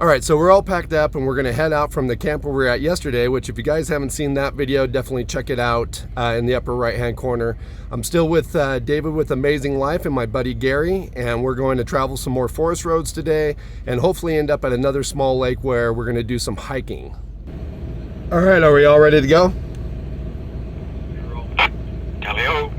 All right, so we're all packed up and we're gonna head out from the camp where we were at yesterday, which if you guys haven't seen that video, definitely check it out in the upper right-hand corner. I'm still with David with aMAYSing Life and my buddy Gary, and we're going to travel some more forest roads today and hopefully end up at another small lake where we're gonna do some hiking. All right, are we all ready to go? Tally-ho.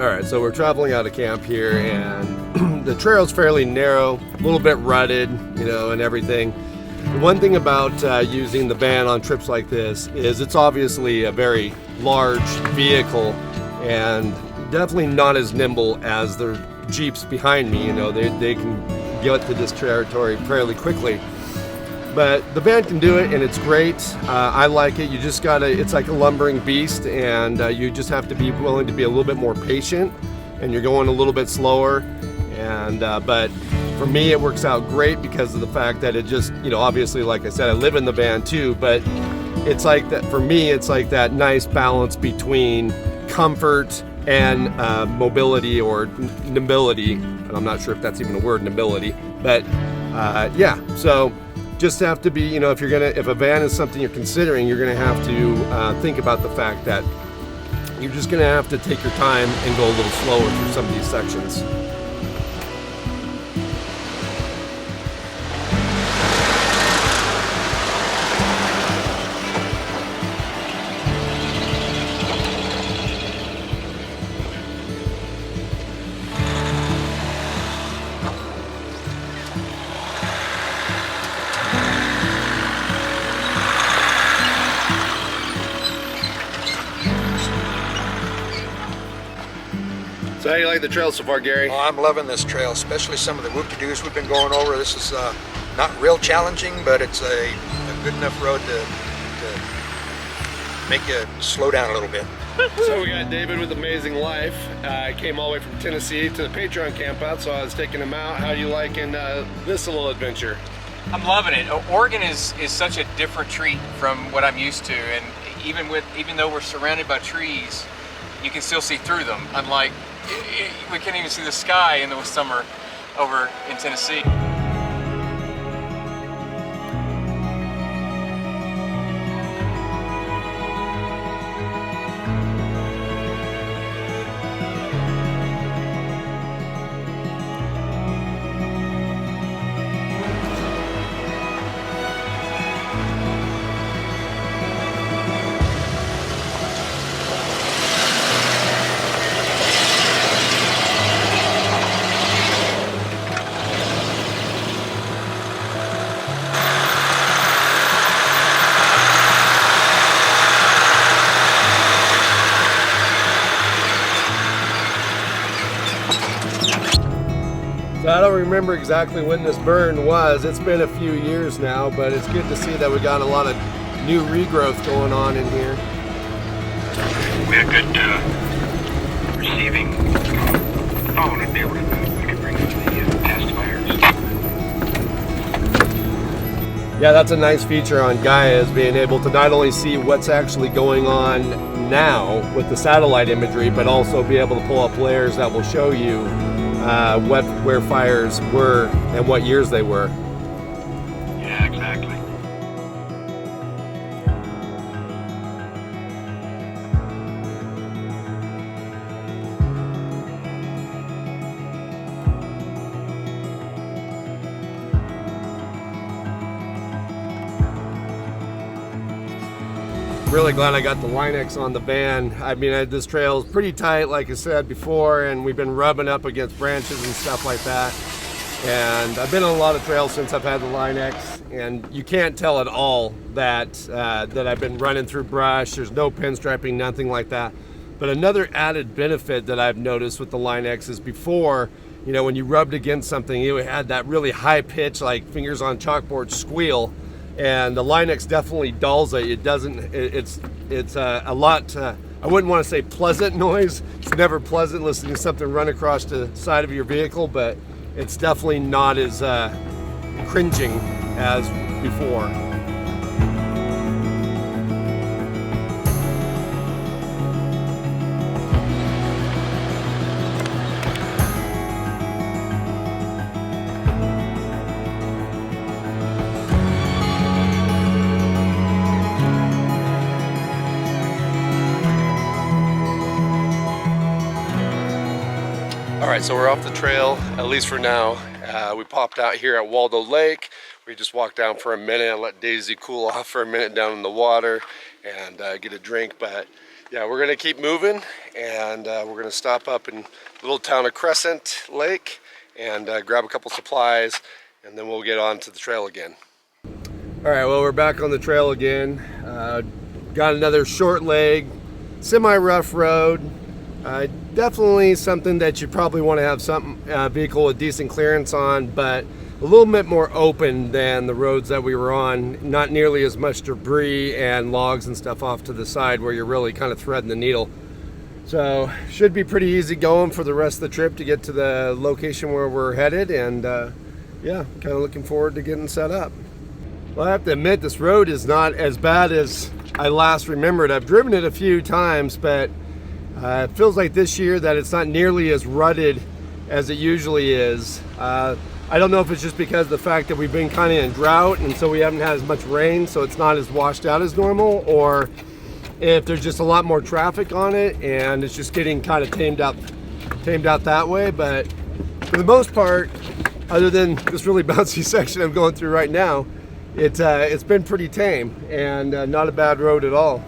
All right, so we're traveling out of camp here, and the trail's fairly narrow, a little bit rutted, you know, and everything. The one thing about using the van on trips like this is it's obviously a very large vehicle and definitely not as nimble as the Jeeps behind me. You know, they can get to this territory fairly quickly. But the van can do it, and it's great. I like it. You just gotta, it's like a lumbering beast, and you just have to be willing to be a little bit more patient, and you're going a little bit slower. And but for me, it works out great because of the fact that it just, you know, obviously, like I said, I live in the van too, but it's like that, for me, it's like that nice balance between comfort and mobility or nimbility. And I'm not sure if that's even a word, nimbility, but yeah, so just have to be, you know, if a van is something you're considering, you're gonna have to think about the fact that you're just gonna have to take your time and go a little slower through some of these sections. So how do you like the trail so far, Gary? Oh, I'm loving this trail, especially some of the whoop-de-doos we've been going over. This is not real challenging, but it's a good enough road to make you slow down a little bit. So we got David with aMAYSing Life. I came all the way from Tennessee to the Patreon campout, so I was taking him out. How are you liking this little adventure? I'm loving it. Oregon is such a different treat from what I'm used to, and even though we're surrounded by trees, you can still see through them. Unlike we can't even see the sky in the summer over in Tennessee. So I don't remember exactly when this burn was. It's been a few years now, but it's good to see that we got a lot of new regrowth going on in here. We had good receiving phone and be able to we could bring it to the test fires. Yeah, that's a nice feature on Gaia, is being able to not only see what's actually going on now with the satellite imagery, but also be able to pull up layers that will show you where fires were and what years they were. Yeah, exactly. really glad I got the Line-X on the van. I mean, this trail is pretty tight, like I said before, and we've been rubbing up against branches and stuff like that. And I've been on a lot of trails since I've had the Line-X, and you can't tell at all that that I've been running through brush. There's no pinstriping, nothing like that. But another added benefit that I've noticed with the Line-X is before, you know, when you rubbed against something, you had that really high pitch, like fingers on chalkboard squeal, and the Line-X definitely dulls it. It doesn't. It's a lot. I wouldn't want to say pleasant noise. It's never pleasant listening to something run across the side of your vehicle, but it's definitely not as cringing as before. All right, so we're off the trail, at least for now. We popped out here at Waldo Lake. We just walked down for a minute and let Daisy cool off for a minute down in the water and get a drink. But yeah, we're gonna keep moving, and we're gonna stop up in the little town of Crescent Lake and grab a couple supplies, and then we'll get on to the trail again. All right, well, we're back on the trail again. Got another short leg, semi-rough road. Definitely something that you probably want to have some vehicle with decent clearance on, but a little bit more open than the roads that we were on. Not nearly as much debris and logs and stuff off to the side where you're really kind of threading the needle. So should be pretty easy going for the rest of the trip to get to the location where we're headed, and yeah, kind of looking forward to getting set up. Well, I have to admit, this road is not as bad as I last remembered. I've driven it a few times, but it feels like this year that it's not nearly as rutted as it usually is. I don't know if it's just because of the fact that we've been kind of in drought and so we haven't had as much rain, so it's not as washed out as normal, or if there's just a lot more traffic on it and it's just getting kind of tamed out that way. But for the most part, other than this really bouncy section I'm going through right now, it's been pretty tame and not a bad road at all.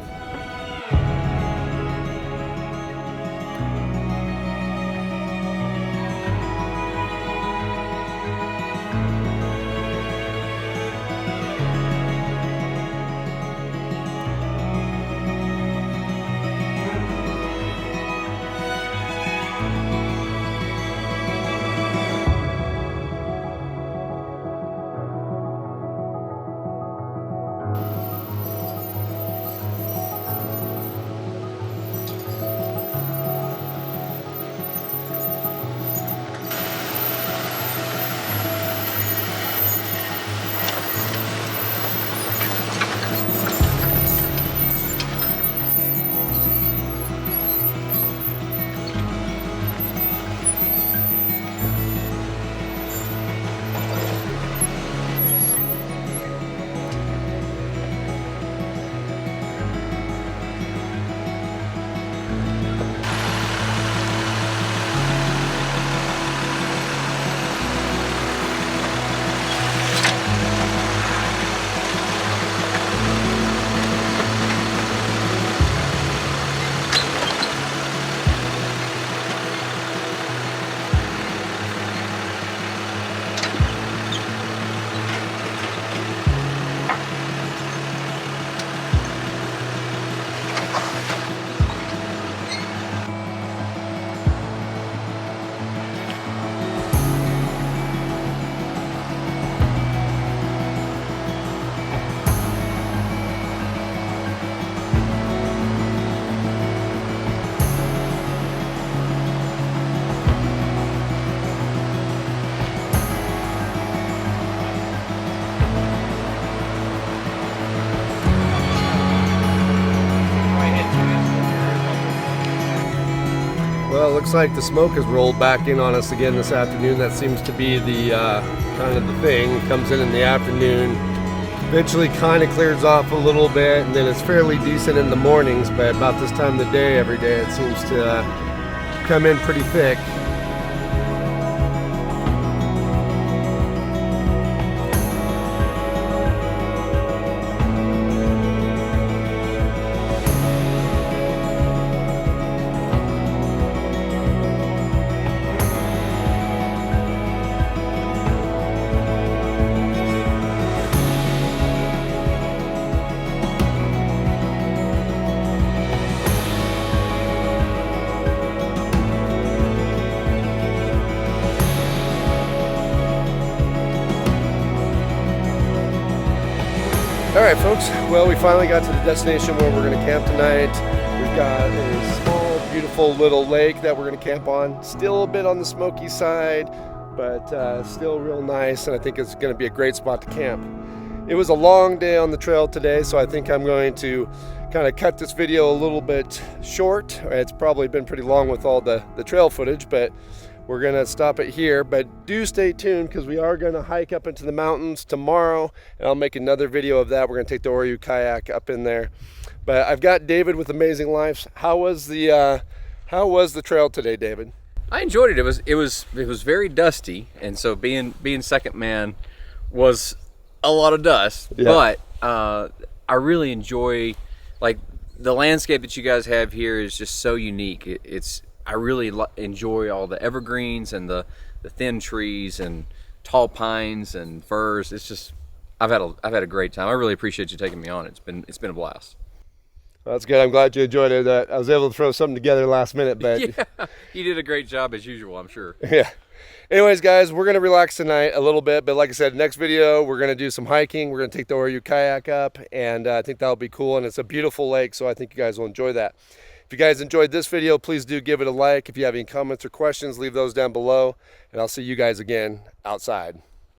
Well, it looks like the smoke has rolled back in on us again this afternoon. That seems to be the kind of the thing. It comes in the afternoon, eventually kind of clears off a little bit, and then it's fairly decent in the mornings, but about this time of the day, every day, it seems to come in pretty thick. All right, folks. Well, we finally got to the destination where we're going to camp tonight. We've got a small, beautiful little lake that we're going to camp on. Still a bit on the smoky side, but still real nice, and I think it's going to be a great spot to camp. It was a long day on the trail today, so I think I'm going to kind of cut this video a little bit short. It's probably been pretty long with all the trail footage, but we're gonna stop it here. But do stay tuned, because we are gonna hike up into the mountains tomorrow, and I'll make another video of that. We're gonna take the Oregon kayak up in there. But I've got David with aMAYSing Life. How was the trail today, David? I enjoyed it. It was very dusty, and so being second man was a lot of dust. Yeah. But I really enjoy, like, the landscape that you guys have here is just so unique. I really enjoy all the evergreens and the thin trees and tall pines and firs. It's just, I've had a great time. I really appreciate you taking me on. It's been a blast. Well, that's good. I'm glad you enjoyed it. I was able to throw something together last minute, but yeah, you did a great job as usual, I'm sure. Yeah. Anyways, guys, we're gonna relax tonight a little bit, but like I said, next video we're gonna do some hiking. We're gonna take the Oregon kayak up, and I think that'll be cool. And it's a beautiful lake, so I think you guys will enjoy that. If you guys enjoyed this video, please do give it a like. If you have any comments or questions, leave those down below, and I'll see you guys again outside.